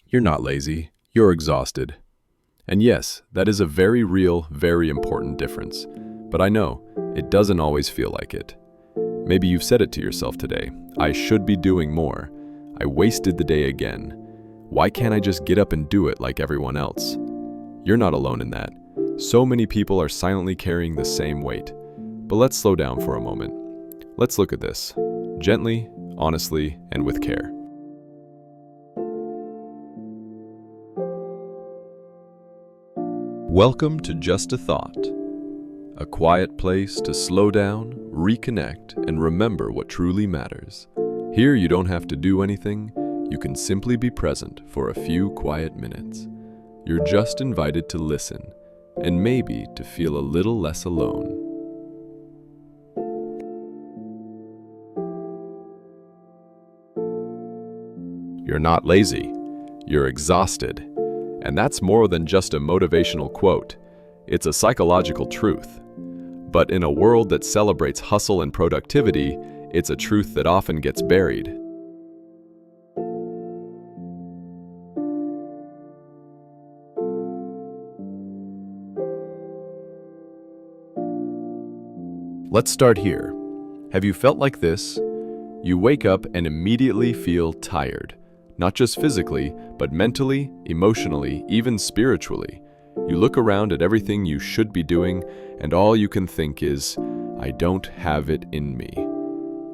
You're not lazy, you're exhausted. And yes, that is a very real, very important difference. But I know, it doesn't always feel like it. Maybe you've said it to yourself today, I should be doing more. I wasted the day again. Why can't I just get up and do it like everyone else? You're not alone in that. So many people are silently carrying the same weight. But let's slow down for a moment. Let's look at this, gently, honestly, and with care. Welcome to Just a Thought, a quiet place to slow down, reconnect, and remember what truly matters. Here you don't have to do anything, you can simply be present for a few quiet minutes. You're just invited to listen, and maybe to feel a little less alone. You're not lazy, you're exhausted. And that's more than just a motivational quote. It's a psychological truth. But in a world that celebrates hustle and productivity, it's a truth that often gets buried. Let's start here. Have you felt like this? You wake up and immediately feel tired. Not just physically, but mentally, emotionally, even spiritually. You look around at everything you should be doing, and all you can think is, I don't have it in me.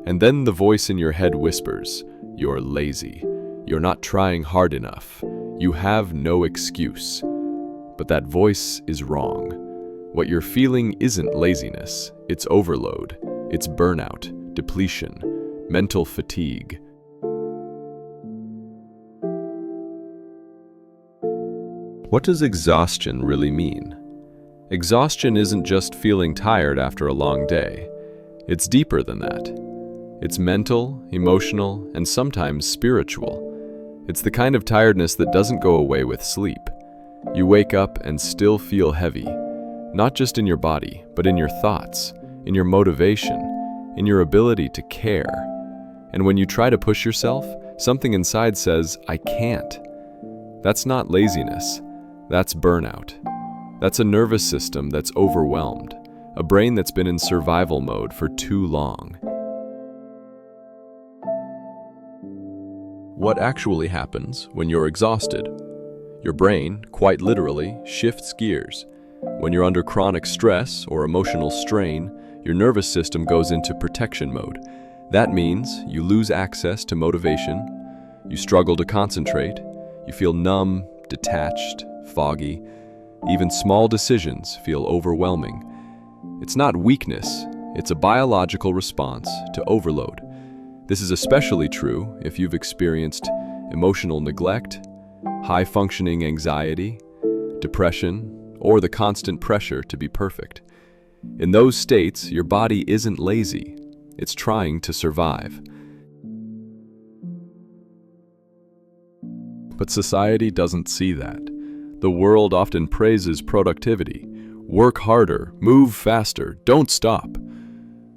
And then the voice in your head whispers, you're lazy. You're not trying hard enough. You have no excuse. But that voice is wrong. What you're feeling isn't laziness. It's overload. It's burnout, depletion, mental fatigue. What does exhaustion really mean? Exhaustion isn't just feeling tired after a long day. It's deeper than that. It's mental, emotional, and sometimes spiritual. It's the kind of tiredness that doesn't go away with sleep. You wake up and still feel heavy, not just in your body, but in your thoughts, in your motivation, in your ability to care. And when you try to push yourself, something inside says, I can't. That's not laziness. That's burnout. That's a nervous system that's overwhelmed, a brain that's been in survival mode for too long. What actually happens when you're exhausted? Your brain, quite literally, shifts gears. When you're under chronic stress or emotional strain, your nervous system goes into protection mode. That means you lose access to motivation, you struggle to concentrate, you feel numb, detached, foggy. Even small decisions feel overwhelming. It's not weakness, it's a biological response to overload. This is especially true if you've experienced emotional neglect, high-functioning anxiety, depression, or the constant pressure to be perfect. In those states, your body isn't lazy, it's trying to survive. But society doesn't see that. The world often praises productivity. Work harder, move faster, don't stop.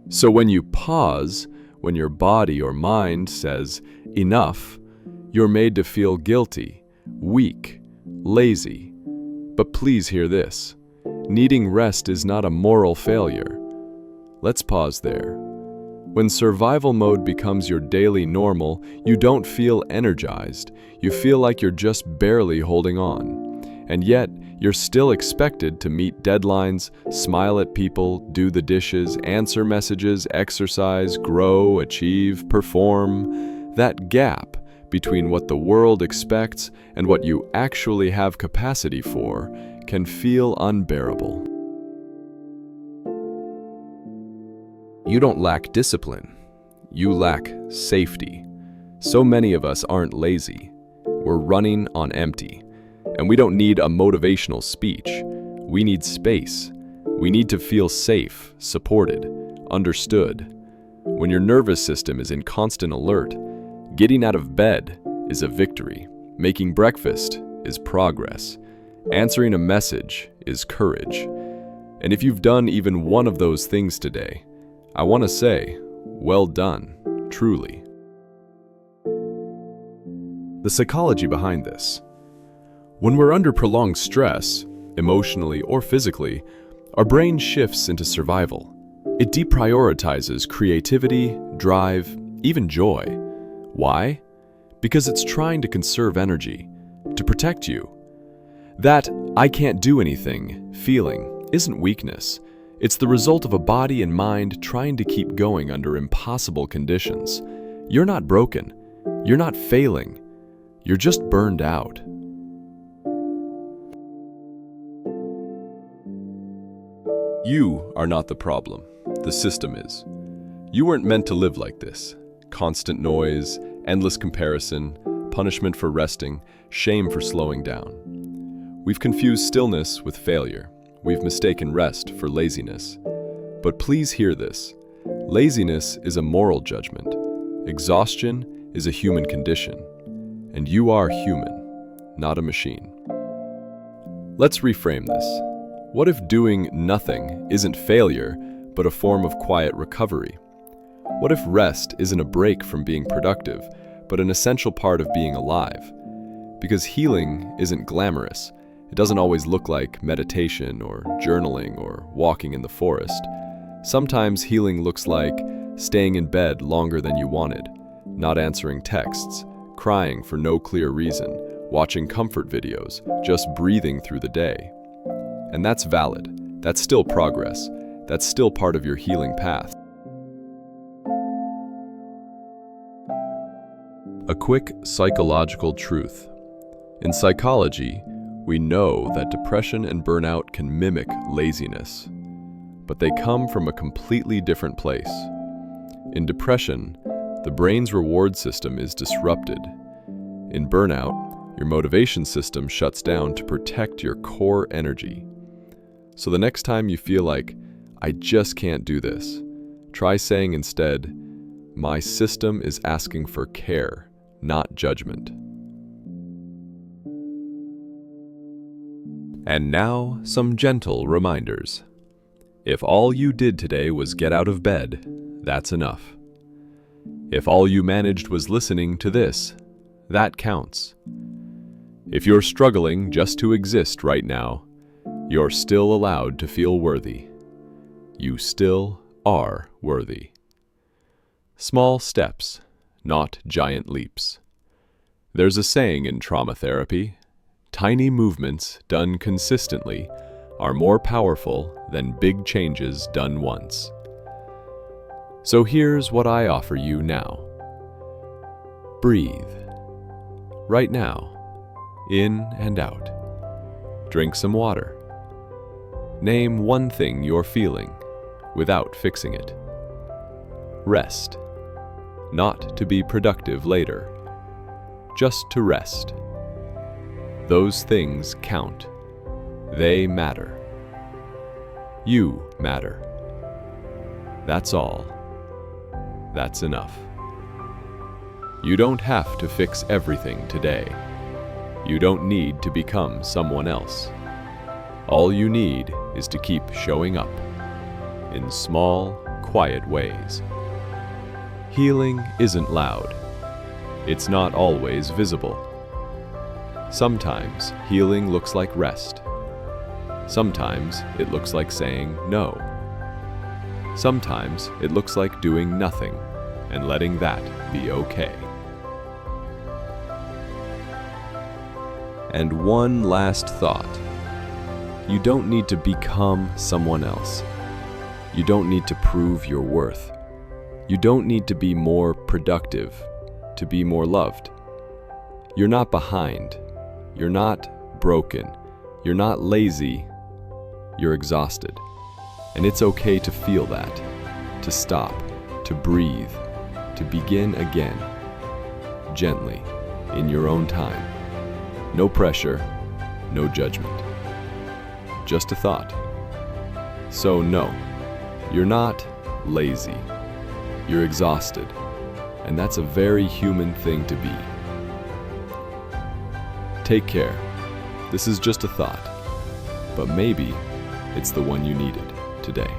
So when you pause, when your body or mind says, enough, you're made to feel guilty, weak, lazy. But please hear this. Needing rest is not a moral failure. Let's pause there. When survival mode becomes your daily normal, you don't feel energized. You feel like you're just barely holding on. And yet, you're still expected to meet deadlines, smile at people, do the dishes, answer messages, exercise, grow, achieve, perform. That gap between what the world expects and what you actually have capacity for can feel unbearable. You don't lack discipline. You lack safety. So many of us aren't lazy. We're running on empty. And we don't need a motivational speech. We need space. We need to feel safe, supported, understood. When your nervous system is in constant alert, getting out of bed is a victory. Making breakfast is progress. Answering a message is courage. And if you've done even one of those things today, I want to say, well done, truly. The psychology behind this. When we're under prolonged stress, emotionally or physically, our brain shifts into survival. It deprioritizes creativity, drive, even joy. Why? Because it's trying to conserve energy, to protect you. That "I can't do anything" feeling isn't weakness. It's the result of a body and mind trying to keep going under impossible conditions. You're not broken. You're not failing. You're just burned out. You are not the problem. The system is. You weren't meant to live like this. Constant noise, endless comparison, punishment for resting, shame for slowing down. We've confused stillness with failure. We've mistaken rest for laziness. But please hear this. Laziness is a moral judgment. Exhaustion is a human condition. And you are human, not a machine. Let's reframe this. What if doing nothing isn't failure, but a form of quiet recovery? What if rest isn't a break from being productive, but an essential part of being alive? Because healing isn't glamorous. It doesn't always look like meditation or journaling or walking in the forest. Sometimes healing looks like staying in bed longer than you wanted, not answering texts, crying for no clear reason, watching comfort videos, just breathing through the day. And that's valid. That's still progress. That's still part of your healing path. A quick psychological truth. In psychology, we know that depression and burnout can mimic laziness, but they come from a completely different place. In depression, the brain's reward system is disrupted. In burnout, your motivation system shuts down to protect your core energy. So the next time you feel like, "I just can't do this," try saying instead, "My system is asking for care, not judgment." And now, some gentle reminders. If all you did today was get out of bed, that's enough. If all you managed was listening to this, that counts. If you're struggling just to exist right now, you're still allowed to feel worthy. You still are worthy. Small steps, not giant leaps. There's a saying in trauma therapy: tiny movements done consistently are more powerful than big changes done once. So here's what I offer you now. Breathe. Right now. In and out. Drink some water. Name one thing you're feeling without fixing it. Rest. Not to be productive later. Just to rest. Those things count. They matter. You matter. That's all. That's enough. You don't have to fix everything today. You don't need to become someone else. All you need is to keep showing up in small, quiet ways. Healing isn't loud. It's not always visible. Sometimes healing looks like rest. Sometimes it looks like saying no. Sometimes it looks like doing nothing and letting that be okay. And one last thought. You don't need to become someone else. You don't need to prove your worth. You don't need to be more productive to be more loved. You're not behind. You're not broken. You're not lazy. You're exhausted. And it's okay to feel that, to stop, to breathe, to begin again, gently, in your own time. No pressure, no judgment. Just a thought. So no, you're not lazy. You're exhausted, and that's a very human thing to be. Take care. This is just a thought, but maybe it's the one you needed today.